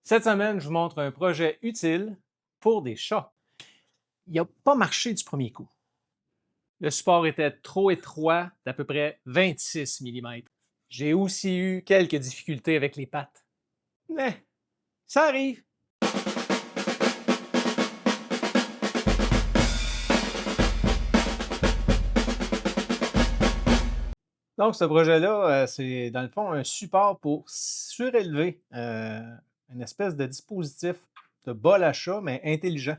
Cette semaine, je vous montre un projet utile pour des chats. Il n'a pas marché du premier coup. Le support était trop étroit, d'à peu près 26 mm. J'ai aussi eu quelques difficultés avec les pattes. Mais ça arrive. Donc, ce projet-là, c'est dans le fond un support pour surélever une espèce de dispositif de bol à chat, mais intelligent.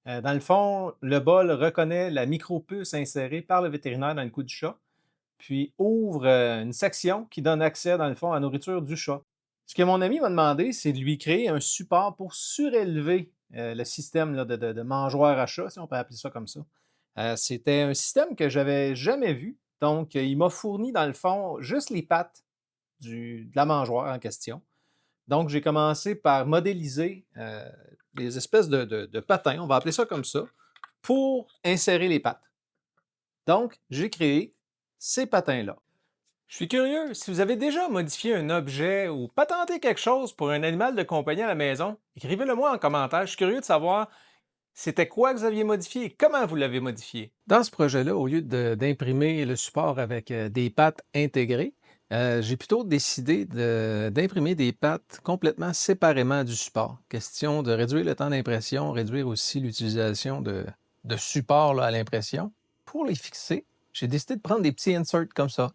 Dans le fond, le bol reconnaît la micropuce insérée par le vétérinaire dans le cou du chat, puis ouvre une section qui donne accès, dans le fond, à la nourriture du chat. Ce que mon ami m'a demandé, c'est de lui créer un support pour surélever le système là, de mangeoire à chat, si on peut appeler ça comme ça. C'était un système que j'avais jamais vu. Donc, il m'a fourni, dans le fond, juste les pattes de la mangeoire en question. Donc, j'ai commencé par modéliser les espèces de patins, on va appeler ça comme ça, pour insérer les pattes. Donc, j'ai créé ces patins-là. Je suis curieux, si vous avez déjà modifié un objet ou patenté quelque chose pour un animal de compagnie à la maison, écrivez-le moi en commentaire. Je suis curieux de savoir c'était quoi que vous aviez modifié et comment vous l'avez modifié. Dans ce projet-là, au lieu d'imprimer le support avec des pattes intégrées, j'ai plutôt décidé d'imprimer des pattes complètement séparément du support. Question de réduire le temps d'impression, réduire aussi l'utilisation de support là, à l'impression. Pour les fixer, j'ai décidé de prendre des petits inserts comme ça.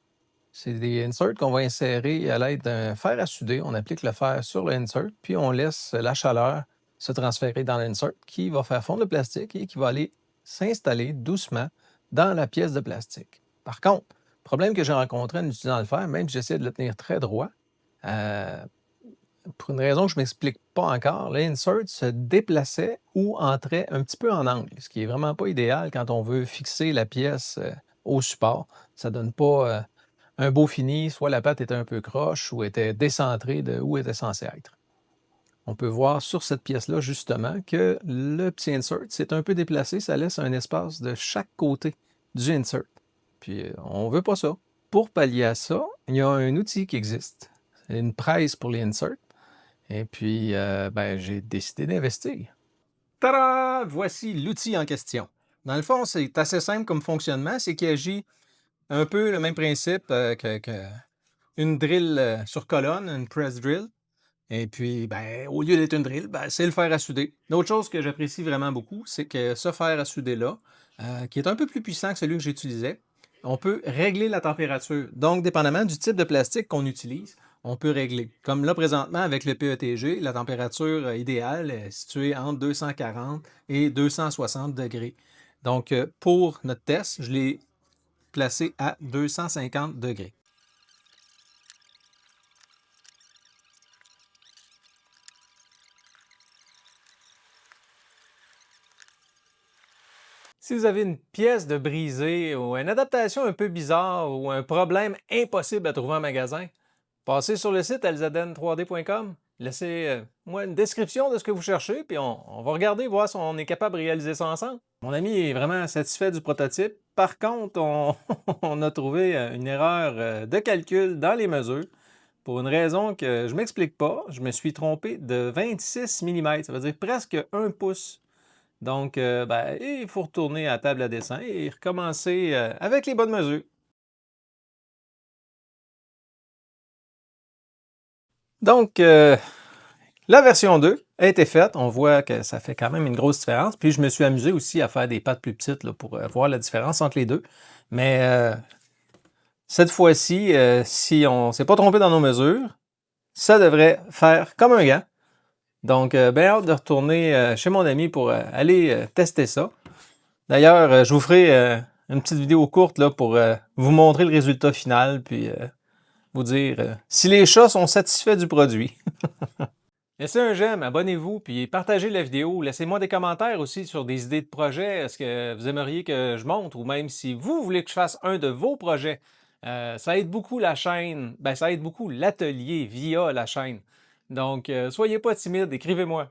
C'est des inserts qu'on va insérer à l'aide d'un fer à souder. On applique le fer sur l'insert, puis on laisse la chaleur se transférer dans l'insert qui va faire fondre le plastique et qui va aller s'installer doucement dans la pièce de plastique. Par contre, le problème que j'ai rencontré en utilisant le fer, même si j'essaie de le tenir très droit, euh, pour une raison que je ne m'explique pas encore, l'insert se déplaçait ou entrait un petit peu en angle, ce qui n'est vraiment pas idéal quand on veut fixer la pièce au support. Ça ne donne pas un beau fini, soit la patte était un peu croche ou était décentrée de où elle était censée être. On peut voir sur cette pièce-là, justement, que le petit insert s'est un peu déplacé. Ça laisse un espace de chaque côté du insert. Puis, on ne veut pas ça. Pour pallier à ça, il y a un outil qui existe. C'est une presse pour les inserts. Et puis, j'ai décidé d'investir. Tada! Voici l'outil en question. Dans le fond, c'est assez simple comme fonctionnement. C'est qu'il agit un peu le même principe qu'une drill sur colonne, une press drill. Et puis, au lieu d'être une drill, c'est le fer à souder. L'autre chose que j'apprécie vraiment beaucoup, c'est que ce fer à souder-là, qui est un peu plus puissant que celui que j'utilisais, on peut régler la température. Donc, dépendamment du type de plastique qu'on utilise, on peut régler. Comme là, présentement, avec le PETG, la température idéale est située entre 240 et 260 degrés. Donc, pour notre test, je l'ai placé à 250 degrés. Si vous avez une pièce de brisée ou une adaptation un peu bizarre ou un problème impossible à trouver en magasin, passez sur le site elzaden3d.com, laissez-moi une description de ce que vous cherchez, puis on va regarder, voir si on est capable de réaliser ça ensemble. Mon ami est vraiment satisfait du prototype. Par contre, on a trouvé une erreur de calcul dans les mesures. Pour une raison que je ne m'explique pas, je me suis trompé de 26 mm, ça veut dire presque 1 pouce. Donc, il faut retourner à la table à dessin et recommencer avec les bonnes mesures. Donc, la version 2 a été faite. On voit que ça fait quand même une grosse différence. Puis, je me suis amusé aussi à faire des pattes plus petites là, pour voir la différence entre les deux. Mais cette fois-ci, si on ne s'est pas trompé dans nos mesures, ça devrait faire comme un gant. Donc, bien hâte de retourner chez mon ami pour aller tester ça. D'ailleurs, je vous ferai une petite vidéo courte là, pour vous montrer le résultat final, puis vous dire si les chats sont satisfaits du produit. Laissez un j'aime, abonnez-vous, puis partagez la vidéo. Laissez-moi des commentaires aussi sur des idées de projets. Est-ce que vous aimeriez que je montre, ou même si vous voulez que je fasse un de vos projets. Ça aide beaucoup la chaîne, ça aide beaucoup l'atelier via la chaîne. Donc, soyez pas timide, écrivez-moi.